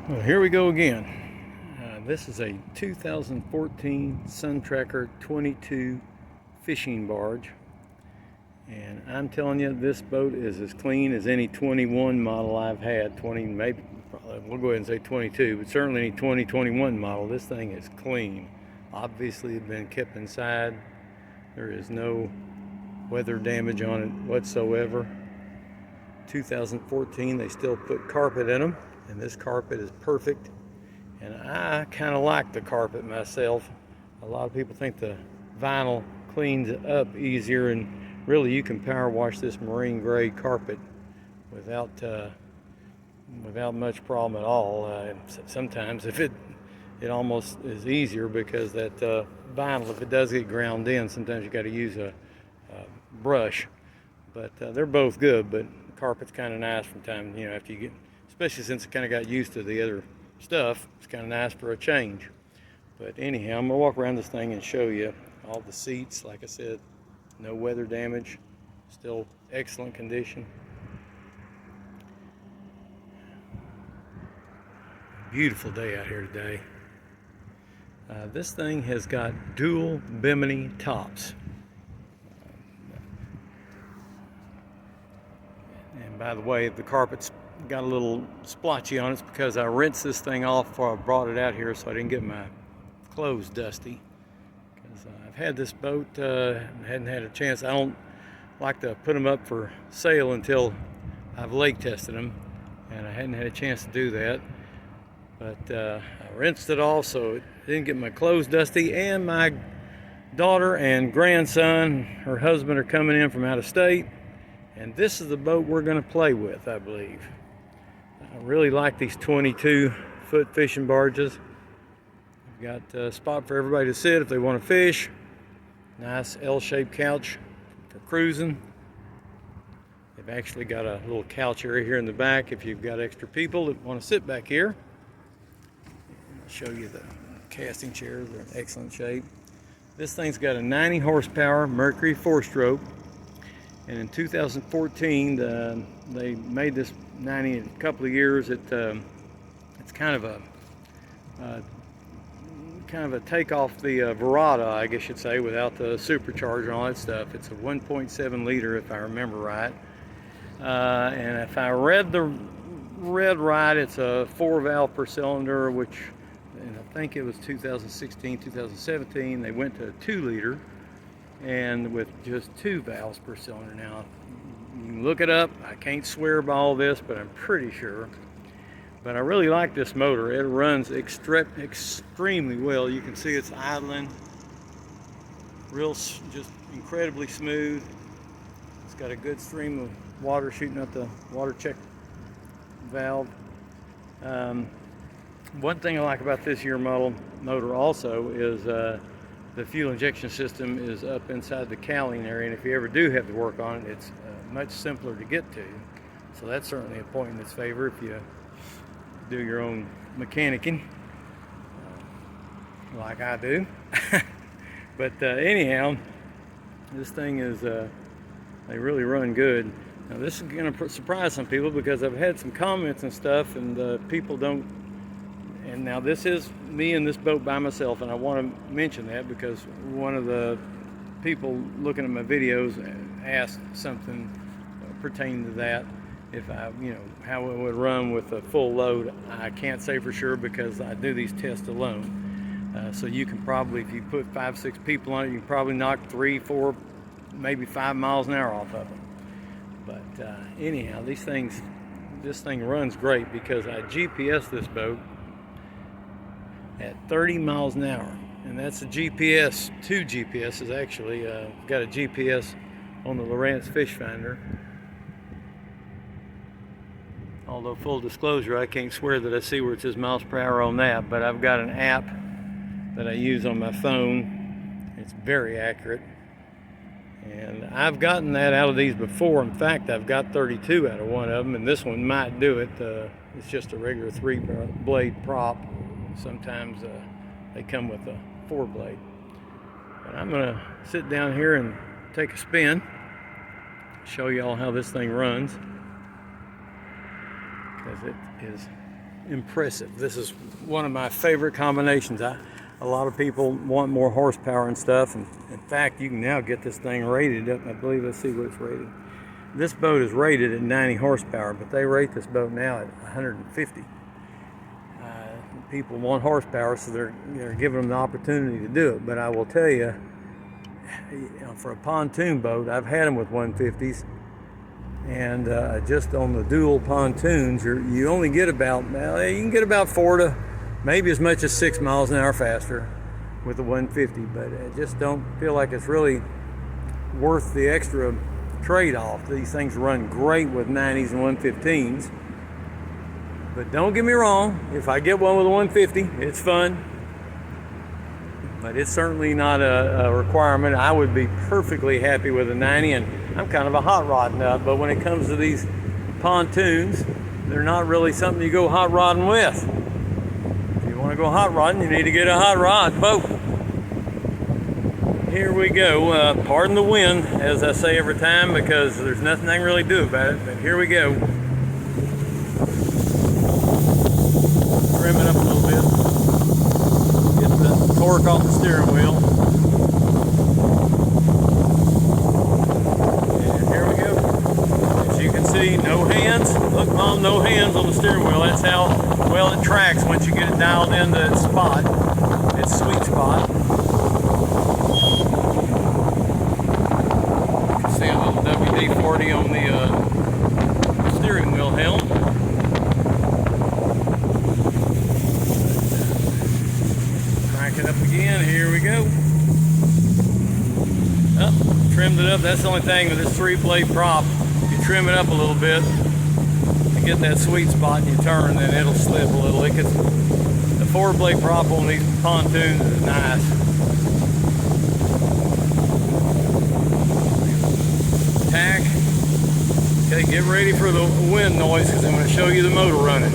Well, here we go again. This is a 2014 Suntracker 22 fishing barge. And I'm telling you, this boat is as clean as any 21 model I've had. 20, maybe, probably, we'll go ahead and say 22, but certainly any 2021 model. This thing is clean. Obviously, it's been kept inside. There is no weather damage on it whatsoever. 2014, they still put carpet in them, and this carpet is perfect. And I kind of like the carpet myself. A lot of people think the vinyl cleans it up easier, and really you can power wash this marine gray carpet without much problem at all. Sometimes if it almost is easier, because that vinyl, if it does get ground in, sometimes you got to use a brush. But they're both good, but the carpet's kind of nice from time, after you get, especially since it kind of got used to the other stuff, it's kind of nice for a change. But anyhow, I'm gonna walk around this thing and show you all the seats. Like I said, no weather damage, still excellent condition. Beautiful day out here today. This thing has got dual bimini tops. And by the way, the carpet's got a little splotchy on it. It's because I rinsed this thing off before I brought it out here, so I didn't get my clothes dusty. Because I've had this boat, hadn't had a chance. I don't like to put them up for sale until I've lake tested them, and I hadn't had a chance to do that. But I rinsed it off so it didn't get my clothes dusty. And my daughter and grandson, her husband, are coming in from out of state, and this is the boat we're going to play with, I believe. I really like these 22-foot fishing barges. We've got a spot for everybody to sit if they want to fish. Nice L-shaped couch for cruising. They've actually got a little couch area here in the back if you've got extra people that want to sit back here. I'll show you the casting chairs. They're in excellent shape. This thing's got a 90 horsepower Mercury 4-stroke. And in 2014, they made this 90 in a couple of years. It's kind of a take off the Verada, I guess you'd say, without the supercharger and all that stuff. It's a 1.7 liter, if I remember right. And if I read right, it's a 4-valve per cylinder, which, and I think it was 2016, 2017, they went to a 2-liter. And with just 2 valves per cylinder. Now, you can look it up. I can't swear by all this, but I'm pretty sure. But I really like this motor. It runs extremely well. You can see it's idling, just incredibly smooth. It's got a good stream of water shooting out the water check valve. One thing I like about this year model motor also is the fuel injection system is up inside the cowling area, and if you ever do have to work on it, it's much simpler to get to. So that's certainly a point in its favor if you do your own mechanicking, like I do. But anyhow, this thing is, they really run good. Now this is going to surprise some people, because I've had some comments and stuff, and people don't. And now this is me in this boat by myself, and I want to mention that because one of the people looking at my videos asked something pertaining to that, if I, how it would run with a full load. I can't say for sure because I do these tests alone. So you can probably, if you put 5-6 people on it, you can probably knock 3, 4, maybe 5 miles an hour off of it. But anyhow, this thing runs great because I GPS this boat at 30 miles an hour, and that's a GPS. 2 GPSs actually. Got a GPS on the Lowrance fish finder. Although full disclosure, I can't swear that I see where it says miles per hour on that, but I've got an app that I use on my phone. It's very accurate, and I've gotten that out of these before. In fact, I've got 32 out of one of them, and this one might do it. It's just a regular 3-blade prop. Sometimes they come with a 4-blade. But I'm going to sit down here and take a spin, show you all how this thing runs, because it is impressive. This is one of my favorite combinations. A lot of people want more horsepower and stuff, and in fact you can now get this thing rated up. I believe, let's see what it's rated. This boat is rated at 90 horsepower, but they rate this boat now at 150. People want horsepower, so they're giving them the opportunity to do it. But I will tell you, for a pontoon boat, I've had them with 150s, and just on the dual pontoons, you only get about, well, you can get about 4 to maybe as much as 6 miles an hour faster with the 150, but I just don't feel like it's really worth the extra trade-off. These things run great with 90s and 115s, but don't get me wrong, if I get one with a 150, it's fun, but it's certainly not a requirement. I would be perfectly happy with a 90, and I'm kind of a hot rod nut, but when it comes to these pontoons, they're not really something you go hot rodding with. If you want to go hot rodding, you need to get a hot rod boat. Here we go. Pardon the wind, as I say every time, because there's nothing I can really do about it, but here we go. Trim it up a little bit. Get the torque off the steering wheel. And here we go. As you can see, no hands. Look, Mom, no hands on the steering wheel. That's how well it tracks once you get it dialed into its spot, its sweet spot. You can see a little WD-40 on the steering wheel helm. Crank it up again. Here we go. Oh, trimmed it up. That's the only thing with this 3-blade prop. You trim it up a little bit to get that sweet spot, and you turn, then it'll slip a little. The 4-blade prop on these pontoons is nice. Tack. Okay, get ready for the wind noise, because I'm going to show you the motor running.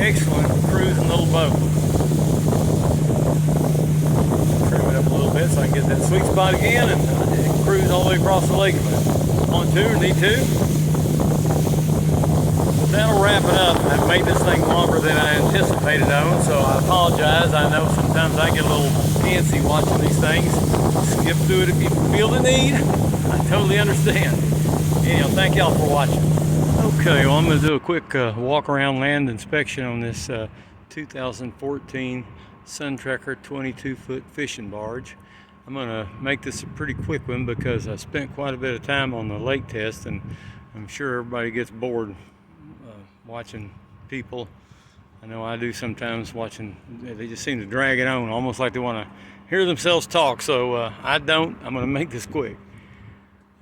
Excellent cruising little boat. Trim it up a little bit so I can get that sweet spot again and cruise all the way across the lake on two, need to. That'll wrap it up. I've made this thing longer than I anticipated on, so I apologize. I know sometimes I get a little antsy watching these things. Skip through it if you feel the need. I totally understand. Anyhow, thank y'all for watching. Okay, well, I'm going to do a quick walk around land inspection on this 2014 Suntracker 22-foot fishing barge. I'm going to make this a pretty quick one because I spent quite a bit of time on the lake test, and I'm sure everybody gets bored watching people. I know I do sometimes watching. They just seem to drag it on, almost like they want to hear themselves talk, so I don't. I'm going to make this quick.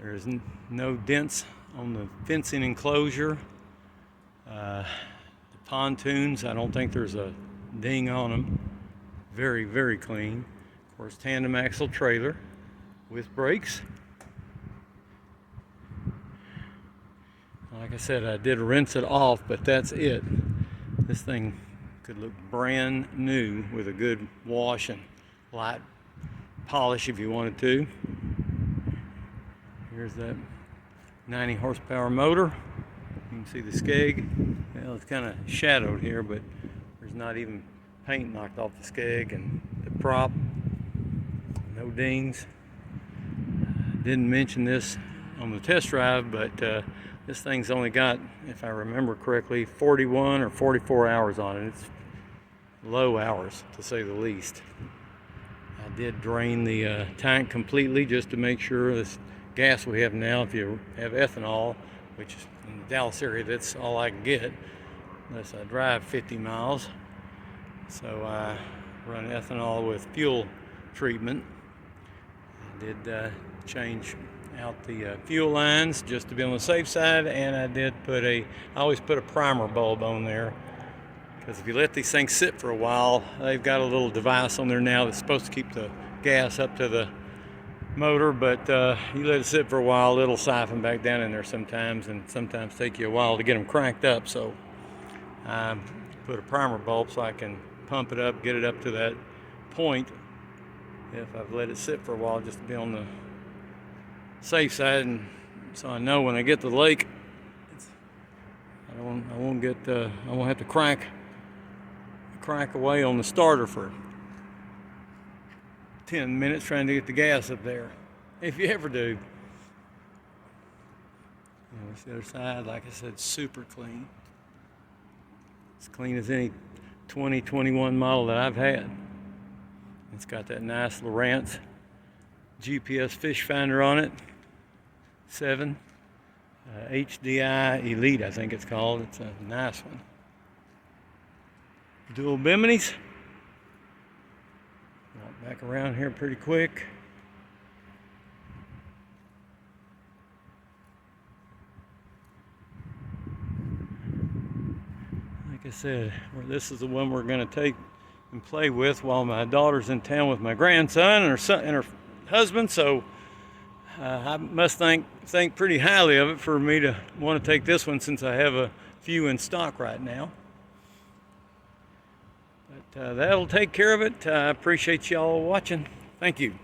There's no dents on the fencing enclosure. The pontoons, I don't think there's a ding on them. Very, very clean. Of course, tandem axle trailer with brakes. Like I said, I did rinse it off, but that's it. This thing could look brand new with a good wash and light polish if you wanted to. Here's that 90 horsepower motor. You can see the skeg. Well, it's kind of shadowed here, but there's not even paint knocked off the skeg, and the prop, no dings. Didn't mention this on the test drive, but this thing's only got, if I remember correctly, 41 or 44 hours on it. It's low hours, to say the least. I did drain the tank completely just to make sure this gas we have now, if you have ethanol, which is in the Dallas area, that's all I can get unless I drive 50 miles. So I run ethanol with fuel treatment. I did change out the fuel lines just to be on the safe side, and I did I always put a primer bulb on there, because if you let these things sit for a while, they've got a little device on there now that's supposed to keep the gas up to the motor, but you let it sit for a while, it'll siphon back down in there sometimes, and sometimes take you a while to get them cranked up. So I put a primer bulb so I can pump it up, get it up to that point if I've let it sit for a while, just to be on the safe side, and so I know when I get to the lake, I won't have to crank away on the starter for 10 minutes trying to get the gas up there, if you ever do. That's the other side. Like I said, super clean. As clean as any 2021 model that I've had. It's got that nice Lowrance GPS fish finder on it. 7 HDI Elite, I think it's called. It's a nice one. Dual biminis. Walk back around here pretty quick. Like I said, this is the one we're going to take and play with while my daughter's in town with my grandson and her husband. So I must think pretty highly of it for me to want to take this one, since I have a few in stock right now. But that'll take care of it. I appreciate y'all watching. Thank you.